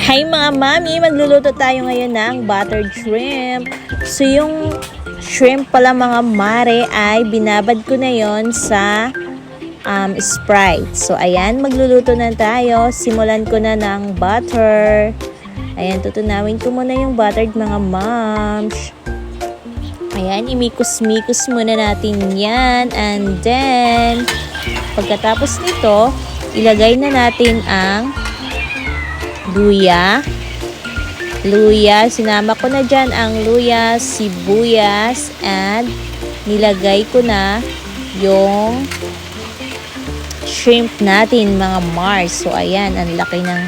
Hi mga mami! Magluluto tayo ngayon ng buttered shrimp. So yung shrimp pala mga mare ay binabad ko na yon sa Sprite. So ayan, magluluto na tayo. Simulan ko na ng butter. Ayan, tutunawin ko muna yung buttered mga moms. Ayan, imikos-mikos muna natin yan. And then, pagkatapos nito, ilagay na natin ang luya. Sinama ko na dyan ang luya, sibuyas, and nilagay ko na yung shrimp natin mga Mars. So ayan, ang laki ng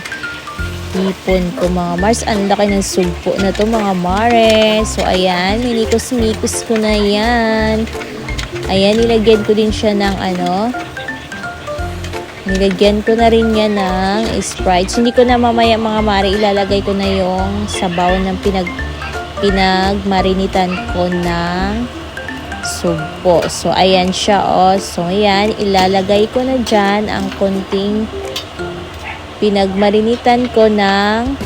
hipon ko mga Mars. Ang laki ng sugpo na to mga Mare. So ayan, minikos-mikos ko na yan. Ayan, nilagyan ko din siya ng nilagyan ko na rin yan ng Sprite. So, hindi ko na mamaya mga mare ilalagay ko na yung sabaw ng pinagmarinitan ko ng sugpo. So, ayan siya So, ayan, ilalagay ko na dyan ang konting pinagmarinitan ko ng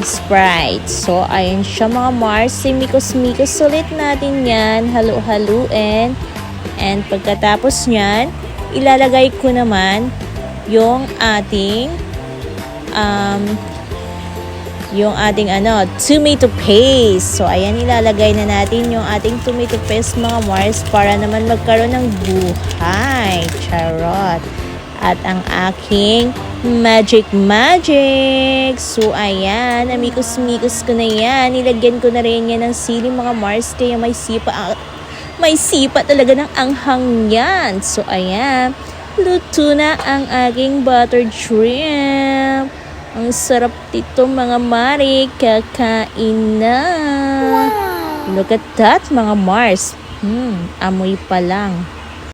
Sprite. So, ayan siya mga Mars. Simikos-mikos ulit natin yan. Halu-haluin. And pagkatapos nyan, ilalagay ko naman yung ating tomato paste. So ayan, ilalagay na natin yung ating tomato paste mga Mars para naman magkaroon ng buhay. Charot. At ang aking magic. So ayan, amikos-mikos ko na yan. Nilagyan ko na rin yan ng sili mga Mars kaya may sipa talaga ng anghang yan. So, ayan. Luto na ang aking buttered shrimp. Ang sarap dito mga mare. Kakain na. Wow. Look at that mga Mars. Amoy pa lang.